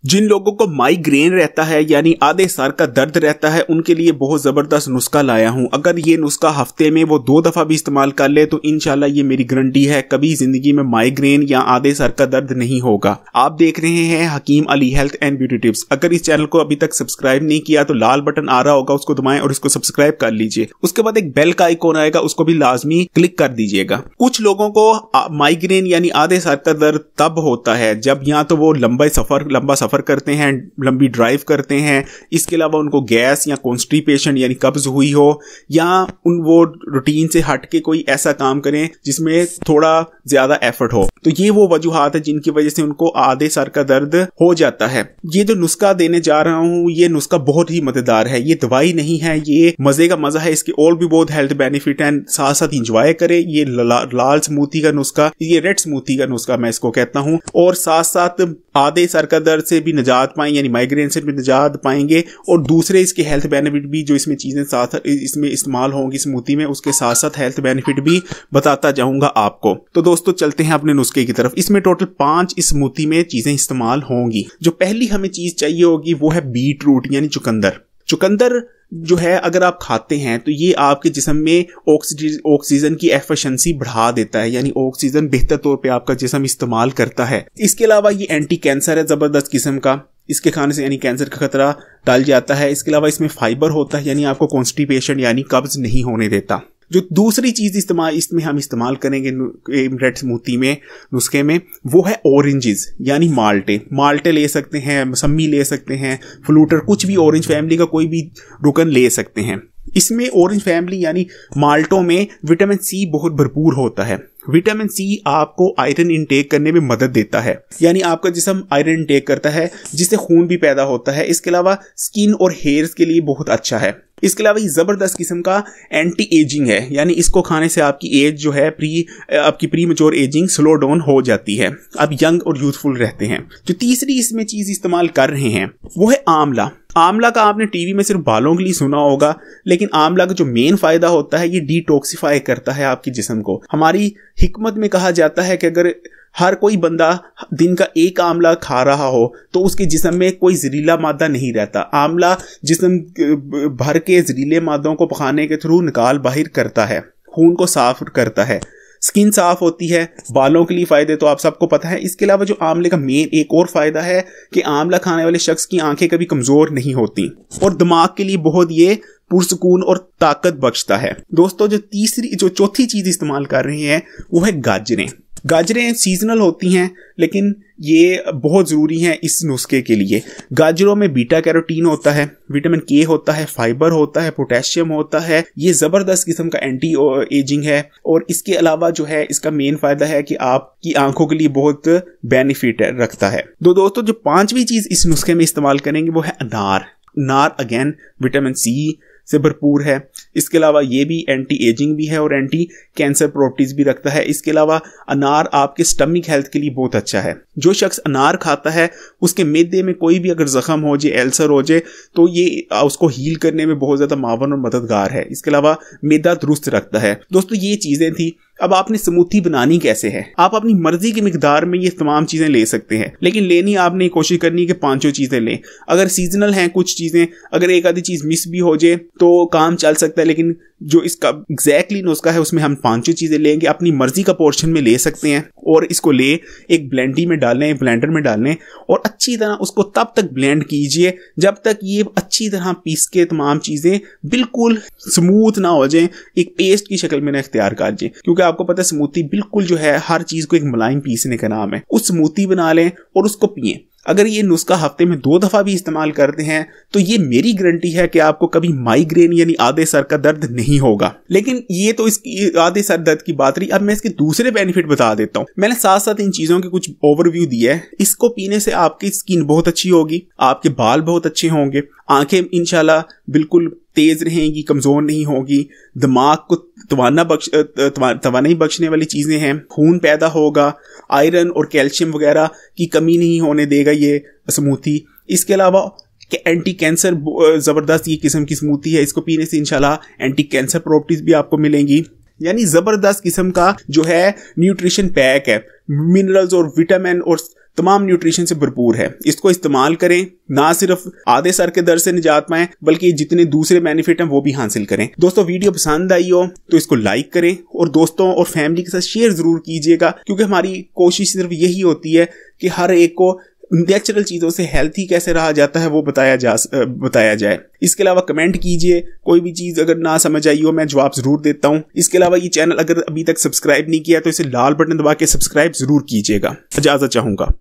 जिन लोगों को माइग्रेन रहता है यानी आधे सर का दर्द रहता है उनके लिए बहुत जबरदस्त नुस्खा लाया हूं। अगर ये नुस्खा हफ्ते में वो 2 दफा भी इस्तेमाल कर ले तो इंशाल्लाह ये मेरी गारंटी है कभी जिंदगी में माइग्रेन या आधे सर का दर्द नहीं होगा। आप देख रहे हैं Hakim Ali health and beauty tips. अगर इस चैनल को अभी तक सब्सक्राइब नहीं किया तो लाल बटन आ रहा होगा, उसको दबाएं और इसको सब्सक्राइब कर लीजिए। उसके बाद एक बेल का आइकॉन आएगा, उसको भी लाजमी क्लिक कर दीजिएगा। कुछ लोगों को माइग्रेन यानी आधे सर का दर्द तब होता है जब या तो वो लंबा सफर करते हैं, लंबी ड्राइव करते हैं, इसके अलावा उनको गैस या कॉन्स्टिपेशन यानी कब्ज हुई हो, या वो रूटीन से हट के कोई ऐसा काम करें जिसमें थोड़ा ज्यादा एफर्ट हो। तो ये वो वजूहात है जिनकी वजह से उनको आधे सर का दर्द हो जाता है। ये जो नुस्खा देने जा रहा हूं ये नुस्खा बहुत ही मजेदार है। ये दवाई नहीं है, ये मजे का मजा है। इसके और भी बहुत हेल्थ बेनिफिट हैं, साथ साथ इंजॉय करें। ये लाल स्मूथी का नुस्खा, ये रेड स्मूथी का नुस्खा मैं इसको कहता हूं। और साथ साथ आधे सर का दर्द से भी निजात पाएंगे यानी माइग्रेन से भी निजात पाएंगे, और दूसरे इसके हेल्थ बेनिफिट भी जो इसमें चीजें साथ इसमें इस्तेमाल होंगी स्मूथी में, उसके साथ साथ हेल्थ बेनिफिट भी बताता जाऊंगा आपको। तो दोस्तों चलते हैं अपने नुस्खे की तरफ। इसमें टोटल 5 स्मूथी में चीजें इस्तेमाल होंगी। जो पहली हमें चीज चाहिए होगी वो है बीट रूट यानी चुकंदर। चुकंदर जो है अगर आप खाते हैं तो ये आपके जिस्म में ऑक्सीजन की एफिशिएंसी बढ़ा देता है, यानी ऑक्सीजन बेहतर तौर पे आपका जिस्म इस्तेमाल करता है। इसके अलावा ये एंटी कैंसर है जबरदस्त किस्म का, इसके खाने से यानी कैंसर का खतरा टल जाता है। इसके अलावा इसमें फाइबर होता है यानी आपको कॉन्स्टिपेशन यानी कब्ज नहीं होने देता। जो दूसरी चीज इसमें हम इस्तेमाल करेंगे रेड स्मूथी में नुस्खे में वो है ऑरेंजेस यानी माल्टे ले सकते हैं, मौसमी ले सकते हैं, फ्लूटर, कुछ भी ऑरेंज फैमिली का कोई भी रुकन ले सकते हैं। इसमें ऑरेंज फैमिली यानी माल्टों में विटामिन सी बहुत भरपूर होता है। विटामिन सी आपको आयरन इंटेक करने में मदद देता है, यानी आपका जिस्म आयरन इंटेक करता है जिससे खून भी पैदा होता है। इसके अलावा स्किन और हेयर्स के लिए बहुत अच्छा है। इसके अलावा ये जबरदस्त किस्म का एंटी एजिंग है, यानी इसको खाने से आपकी एज जो है आपकी pre mature ageing slow down हो जाती है, आप यंग और यूथफुल रहते हैं। जो तीसरी इसमें चीज इस्तेमाल कर रहे हैं वो है आंवला। आंवला का आपने टीवी में सिर्फ बालों के लिए सुना होगा, लेकिन आंवला का जो मेन फायदा होता है ये डिटॉक्सिफाई करता है आपके जिस्म को। हमारी हिकमत में कहा जाता है कि अगर हर कोई बंदा दिन का एक आंवला खा रहा हो तो उसके जिस्म में कोई जहरीला मादा नहीं रहता। आंवला जिस्म भर के जहरीले मादों को पकाने के थ्रू निकाल बाहर करता है, खून को साफ करता है, स्किन साफ होती है, बालों के लिए फायदे तो आप सबको पता है। इसके अलावा जो आंवले का मेन एक और फायदा है कि आंवला खाने वाले शख्स की आंखें कभी कमजोर नहीं होती और दिमाग के लिए बहुत ये पुरसकून और ताकत बख्शता है। दोस्तों जो चौथी चीज इस्तेमाल कर रहे हैं वो है गाजरें। गाजरें सीजनल होती हैं लेकिन ये बहुत ज़रूरी हैं इस नुस्खे के लिए। गाजरों में बीटा कैरोटीन होता है, विटामिन के होता है, फाइबर होता है, पोटेशियम होता है। ये ज़बरदस्त किस्म का एंटी एजिंग है और इसके अलावा जो है इसका मेन फ़ायदा है कि आपकी आंखों के लिए बहुत बेनिफिट रखता है। दोस्तों जो 5वीं चीज़ इस नुस्खे में इस्तेमाल करेंगे वो है अनार अगेन विटामिन सी से भरपूर है। इसके अलावा ये भी एंटी एजिंग भी है और एंटी कैंसर प्रॉपर्टीज भी रखता है। इसके अलावा अनार आपके स्टमक हेल्थ के लिए बहुत अच्छा है। जो शख्स अनार खाता है उसके मैदे में कोई भी अगर जख्म हो जाए, एल्सर हो जाए, तो ये उसको हील करने में बहुत ज्यादा मावन और मददगार है। इसके अलावा मैदा दुरुस्त रखता है। दोस्तों ये चीजें थी। अब आपने स्मूथी बनानी कैसे है? आप अपनी मर्जी की मिकदार में ये तमाम चीजें ले सकते हैं, लेकिन लेनी आपने कोशिश करनी है कि 5 चीजें लें। अगर सीजनल हैं कुछ चीजें, अगर एक आधी चीज मिस भी हो जाए तो काम चल सकता है, लेकिन जो इसका एग्जैक्टली नुस्खा है उसमें हम 5 चीजें लेंगे। अपनी मर्जी का पोर्शन में ले सकते हैं और इसको ले एक ब्लेंडर में डाल लें और अच्छी तरह उसको तब तक ब्लेंड कीजिए जब तक ये अच्छी तरह पीस के तमाम चीजें बिल्कुल स्मूथ ना हो जाए, एक पेस्ट की शक्ल में ना इख्तियार कर जाए। क्योंकि आपको पता है स्मूथी बिल्कुल जो है हर चीज को एक मुलायम पीसने का नाम है। उस स्मूथी बना लें और उसको पिएं। अगर ये नुस्खा हफ्ते में 2 दफा भी इस्तेमाल करते हैं तो ये मेरी गारंटी है कि आपको कभी माइग्रेन यानी आधे सर का दर्द नहीं होगा। लेकिन ये तो इसकी आधे सर दर्द की बात रही। अब मैं इसके दूसरे बेनिफिट बता देता हूं। मैंने साथ साथ इन चीजों के कुछ ओवरव्यू दिया है। इसको पीने से आपकी स्किन बहुत अच्छी होगी, आपके बाल बहुत अच्छे होंगे, आंखें इंशाल्लाह बिल्कुल तेज रहेंगी, कमजोर नहीं होगी, दिमाग को तवानाई बख्शने वाली चीजें हैं, खून पैदा होगा, आयरन और कैल्शियम वगैरह की कमी नहीं होने देगा ये स्मूथी। इसके अलावा एंटी कैंसर जबरदस्त ये किस्म की स्मूथी है। इसको पीने से इंशाल्लाह एंटी कैंसर प्रॉपर्टीज भी आपको मिलेंगी। यानी जबरदस्त किस्म का जो है न्यूट्रिशन पैक है, मिनरल्स और विटामिन और तमाम न्यूट्रिशन से भरपूर है। इसको इस्तेमाल करें, ना सिर्फ आधे सर के दर्द से निजात पाएं बल्कि जितने दूसरे बेनिफिट हैं वो भी हासिल करें। दोस्तों वीडियो पसंद आई हो तो इसको लाइक करें और दोस्तों और फैमिली के साथ शेयर जरूर कीजिएगा, क्योंकि हमारी कोशिश सिर्फ यही होती है कि हर एक को नेचुरल चीज़ों से हेल्थी कैसे रहा जाता है वो बताया जाए। इसके अलावा कमेंट कीजिए, कोई भी चीज़ अगर ना समझ आई हो मैं जवाब ज़रूर देता हूँ। इसके अलावा ये चैनल अगर अभी तक सब्सक्राइब नहीं किया तो इसे लाल बटन दबा के सब्सक्राइब ज़रूर कीजिएगा। इजाज़त चाहूँगा।